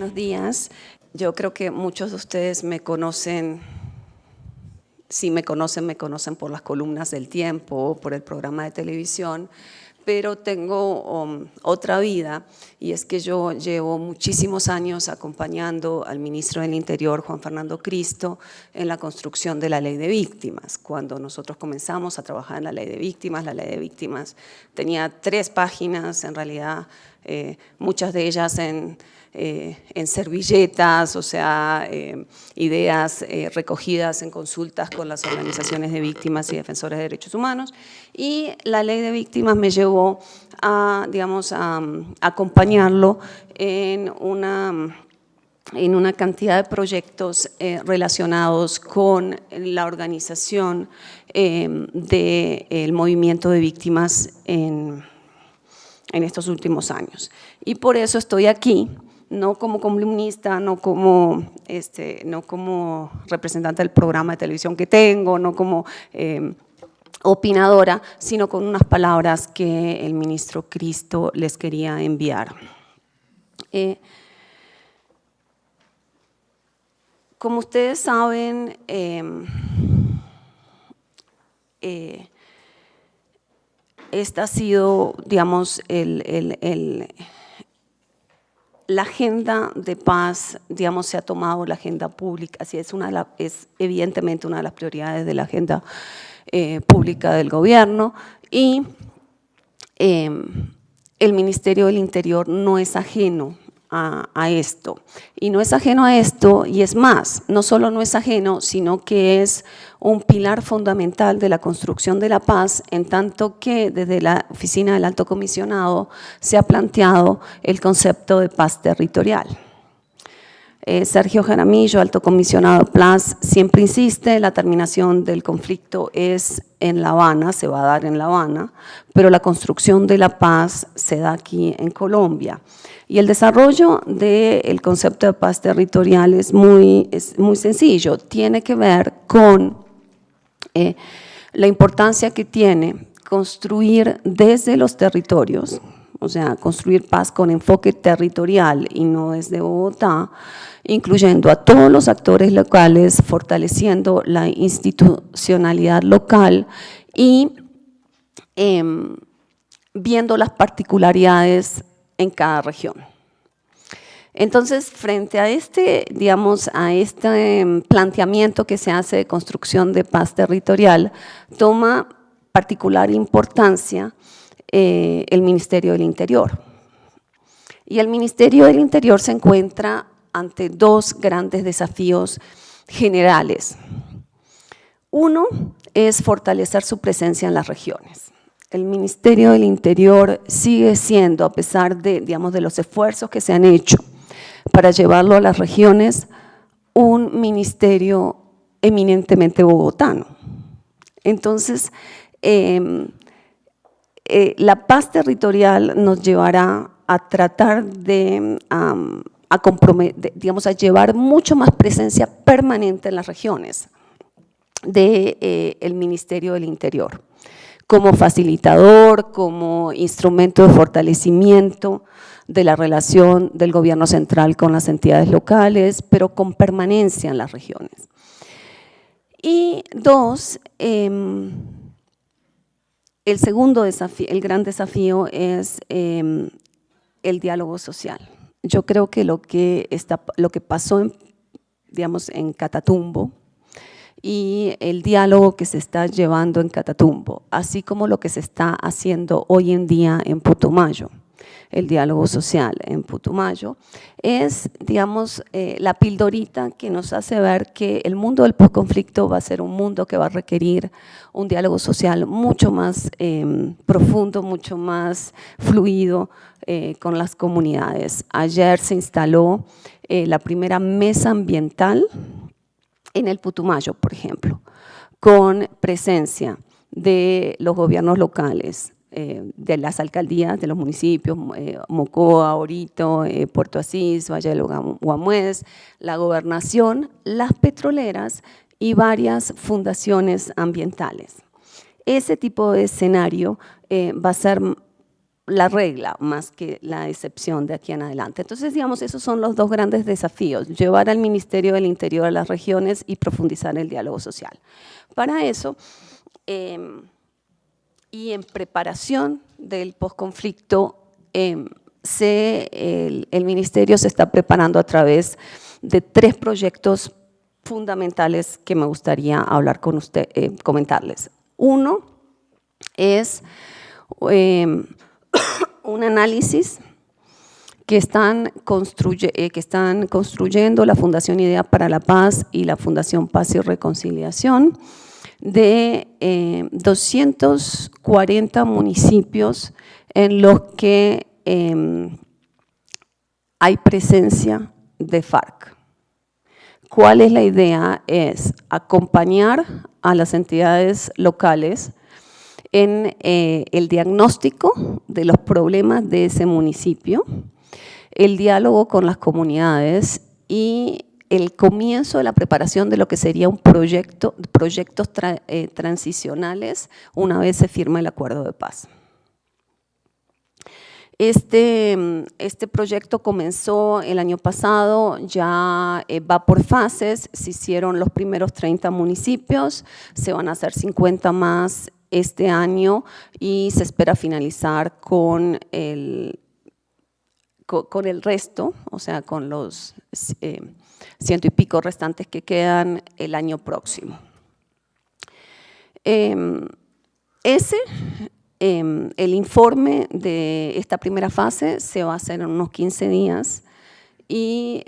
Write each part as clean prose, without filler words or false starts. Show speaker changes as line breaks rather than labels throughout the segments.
buenos días. Yo creo que muchos de ustedes me conocen, si me conocen por las columnas del Tiempo, por el programa de televisión, pero tengo otra vida, y es que yo llevo muchísimos años acompañando al ministro del Interior, Juan Fernando Cristo, en la construcción de la Ley de Víctimas. Cuando nosotros comenzamos a trabajar en la Ley de Víctimas tenía 3 páginas, en realidad muchas de ellas en servilletas, o sea, ideas recogidas en consultas con las organizaciones de víctimas y defensores de derechos humanos. Y la Ley de Víctimas me llevó a, digamos, a acompañarlo en una cantidad de proyectos relacionados con la organización del movimiento de víctimas en estos últimos años. Y por eso estoy aquí, no como columnista, no como representante del programa de televisión que tengo, no como opinadora, sino con unas palabras que el ministro Cristo les quería enviar. Como ustedes saben, esta ha sido, digamos, la agenda de paz, digamos, se ha tomado la agenda pública, así es evidentemente una de las prioridades de la agenda pública del gobierno, y el Ministerio del Interior no es ajeno a esto. Y no es ajeno a esto, y es más, no solo no es ajeno, sino que es un pilar fundamental de la construcción de la paz, en tanto que desde la Oficina del Alto Comisionado se ha planteado el concepto de paz territorial. Sergio Jaramillo, Alto Comisionado de Paz, siempre insiste, la terminación del conflicto es en La Habana, se va a dar en La Habana, pero la construcción de la paz se da aquí en Colombia. Y el desarrollo del concepto de paz territorial es muy sencillo, tiene que ver con la importancia que tiene construir desde los territorios, o sea, construir paz con enfoque territorial y no desde Bogotá, incluyendo a todos los actores locales, fortaleciendo la institucionalidad local y viendo las particularidades en cada región. Entonces, frente a digamos, a este planteamiento que se hace de construcción de paz territorial, toma particular importancia el Ministerio del Interior. Y el Ministerio del Interior se encuentra ante 2 grandes desafíos generales. Uno es fortalecer su presencia en las regiones. El Ministerio del Interior sigue siendo, a pesar de, digamos, de los esfuerzos que se han hecho para llevarlo a las regiones, un ministerio eminentemente bogotano. Entonces, la paz territorial nos llevará a tratar de digamos, a llevar mucho más presencia permanente en las regiones del Ministerio del Interior, como facilitador, como instrumento de fortalecimiento de la relación del gobierno central con las entidades locales, pero con permanencia en las regiones. Y 2, el segundo desafío, el gran desafío es el diálogo social. Yo creo que lo que pasó digamos, en Catatumbo y el diálogo que se está llevando en Catatumbo, así como lo que se está haciendo hoy en día en Putumayo, el diálogo social en Putumayo, es, digamos, la pildorita que nos hace ver que el mundo del posconflicto va a ser un mundo que va a requerir un diálogo social mucho más profundo, mucho más fluido con las comunidades. Ayer se instaló la primera mesa ambiental en el Putumayo, por ejemplo, con presencia de los gobiernos locales, de las alcaldías, de los municipios, Mocoa, Orito, Puerto Asís, Valle de los Guamués, la gobernación, las petroleras y varias fundaciones ambientales. Ese tipo de escenario va a ser la regla más que la excepción de aquí en adelante. Entonces, digamos, esos son los dos grandes desafíos, llevar al Ministerio del Interior a las regiones y profundizar el diálogo social. Para eso, y en preparación del posconflicto, el Ministerio se está preparando a través de 3 proyectos fundamentales que me gustaría hablar con usted, comentarles. Uno es un análisis que están construyendo la Fundación Idea para la Paz y la Fundación Paz y Reconciliación de 240 municipios en los que hay presencia de FARC. ¿Cuál es la idea? Es acompañar a las entidades locales en el diagnóstico de los problemas de ese municipio, el diálogo con las comunidades y el comienzo de la preparación de lo que sería un proyectos transicionales una vez se firma el acuerdo de paz. Este proyecto comenzó el año pasado, ya va por fases, se hicieron los primeros 30 municipios, se van a hacer 50 más este año y se espera finalizar con el resto, o sea, con los 100 y pico restantes que quedan el año próximo. El informe de esta primera fase se va a hacer en unos 15 días y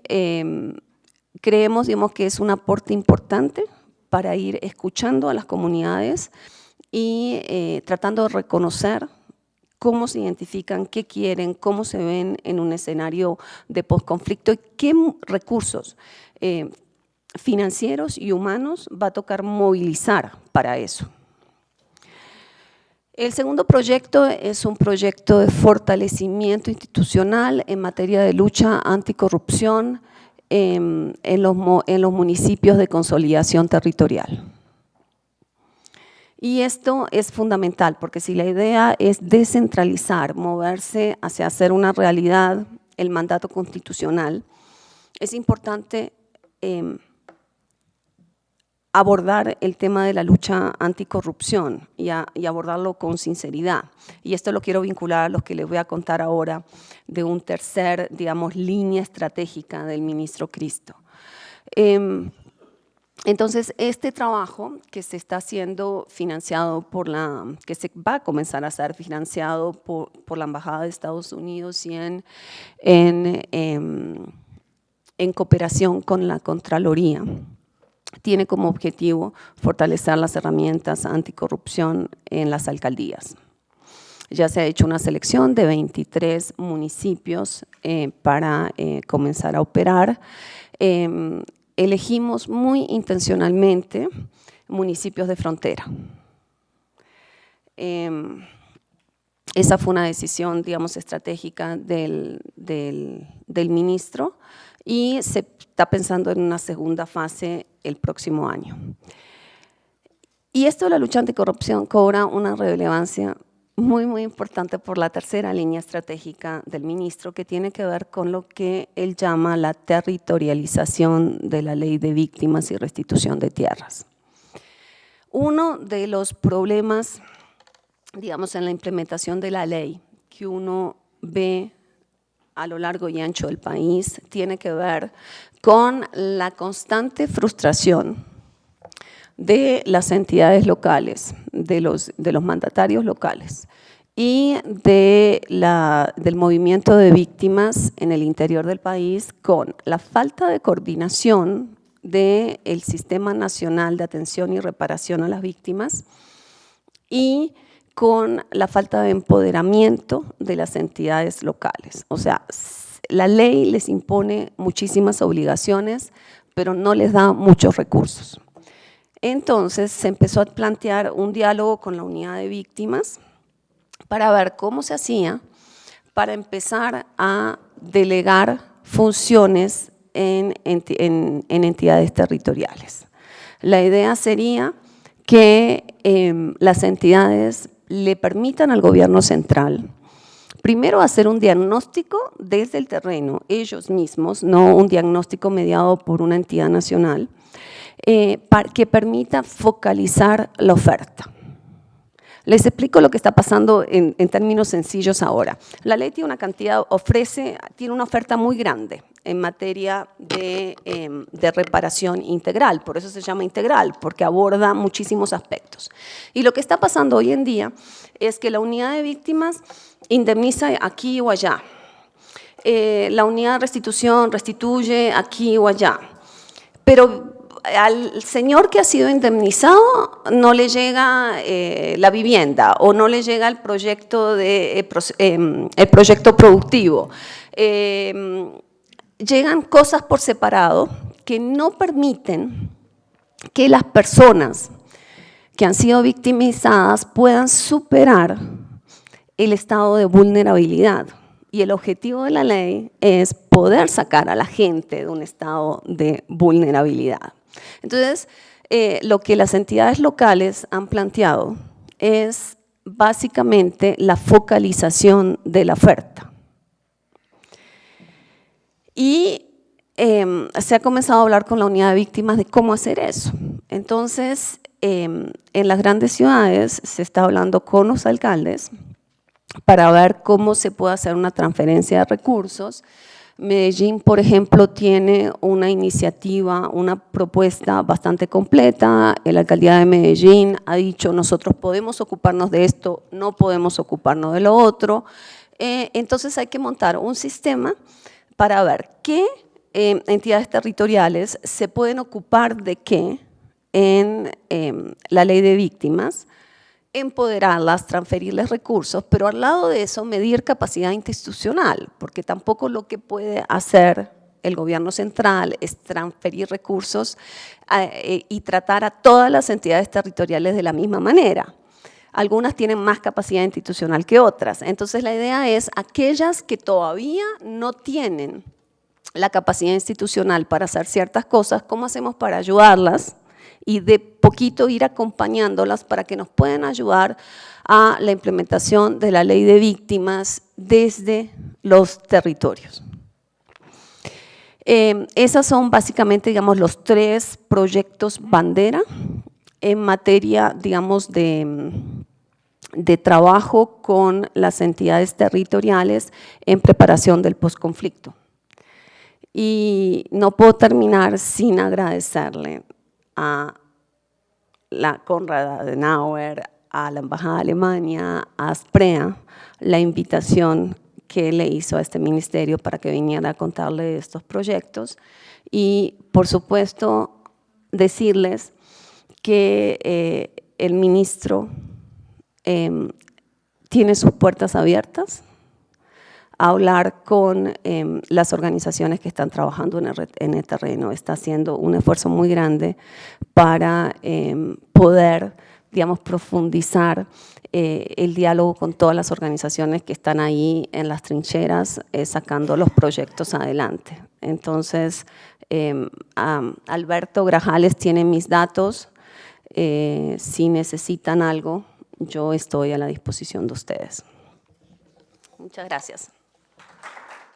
creemos, digamos, que es un aporte importante para ir escuchando a las comunidades y tratando de reconocer cómo se identifican, qué quieren, cómo se ven en un escenario de posconflicto y qué recursos financieros y humanos va a tocar movilizar para eso. El segundo proyecto es un proyecto de fortalecimiento institucional en materia de lucha anticorrupción en los municipios de consolidación territorial. Y esto es fundamental, porque si la idea es descentralizar, moverse hacia hacer una realidad el mandato constitucional, es importante abordar el tema de la lucha anticorrupción y abordarlo con sinceridad. Y esto lo quiero vincular a lo que les voy a contar ahora de un tercer, digamos, línea estratégica del ministro Cristo. Entonces, este trabajo que se está haciendo financiado que se va a comenzar a ser financiado por la Embajada de Estados Unidos y en cooperación con la Contraloría, tiene como objetivo fortalecer las herramientas anticorrupción en las alcaldías. Ya se ha hecho una selección de 23 municipios para comenzar a operar. Elegimos muy intencionalmente municipios de frontera. Esa fue una decisión, digamos, estratégica del ministro y se está pensando en una segunda fase el próximo año. Y esto de la lucha anticorrupción cobra una relevancia muy importante por la tercera línea estratégica del ministro, que tiene que ver con lo que él llama la territorialización de la ley de víctimas y restitución de tierras. Uno de los problemas, digamos, en la implementación de la ley que uno ve a lo largo y ancho del país tiene que ver con la constante frustración de las entidades locales, de los mandatarios locales y del movimiento de víctimas en el interior del país, con la falta de coordinación del Sistema Nacional de Atención y Reparación a las Víctimas y con la falta de empoderamiento de las entidades locales. O sea, la ley les impone muchísimas obligaciones, pero no les da muchos recursos. Entonces se empezó a plantear un diálogo con la unidad de víctimas para ver cómo se hacía para empezar a delegar funciones en entidades territoriales. La idea sería que las entidades le permitan al gobierno central primero hacer un diagnóstico desde el terreno, ellos mismos, no un diagnóstico mediado por una entidad nacional, que permita focalizar la oferta. Les explico lo que está pasando en términos sencillos ahora. La ley tiene una cantidad, tiene una oferta muy grande en materia de reparación integral, por eso se llama integral, porque aborda muchísimos aspectos. Y lo que está pasando hoy en día es que la unidad de víctimas indemniza aquí o allá. La unidad de restitución restituye aquí o allá. Pero al señor que ha sido indemnizado no le llega la vivienda o no le llega el proyecto productivo. Llegan cosas por separado que no permiten que las personas que han sido victimizadas puedan superar el estado de vulnerabilidad. Y el objetivo de la ley es poder sacar a la gente de un estado de vulnerabilidad. Entonces, lo que las entidades locales han planteado es básicamente la focalización de la oferta. Y se ha comenzado a hablar con la unidad de víctimas de cómo hacer eso. Entonces, en las grandes ciudades se está hablando con los alcaldes para ver cómo se puede hacer una transferencia de recursos. Medellín, por ejemplo, tiene una iniciativa, una propuesta bastante completa. La alcaldía de Medellín ha dicho, nosotros podemos ocuparnos de esto, no podemos ocuparnos de lo otro. Entonces hay que montar un sistema para ver qué entidades territoriales se pueden ocupar de qué en la ley de víctimas, empoderarlas, transferirles recursos, pero al lado de eso medir capacidad institucional, porque tampoco lo que puede hacer el gobierno central es transferir recursos y tratar a todas las entidades territoriales de la misma manera. Algunas tienen más capacidad institucional que otras, entonces la idea es aquellas que todavía no tienen la capacidad institucional para hacer ciertas cosas, ¿cómo hacemos para ayudarlas? Y de poquito ir acompañándolas para que nos puedan ayudar a la implementación de la ley de víctimas desde los territorios. Esos son básicamente, digamos, los 3 proyectos bandera en materia, digamos, de trabajo con las entidades territoriales en preparación del posconflicto. Y no puedo terminar sin agradecerle a la Konrad Adenauer, a la Embajada de Alemania, a ASPREA, la invitación que le hizo a este ministerio para que viniera a contarle de estos proyectos y, por supuesto, decirles que el ministro tiene sus puertas abiertas a hablar con las organizaciones que están trabajando en el terreno. Está haciendo un esfuerzo muy grande para poder, digamos, profundizar el diálogo con todas las organizaciones que están ahí en las trincheras sacando los proyectos adelante. Entonces, Alberto Grajales tiene mis datos. Si necesitan algo, yo estoy a la disposición de ustedes. Muchas gracias.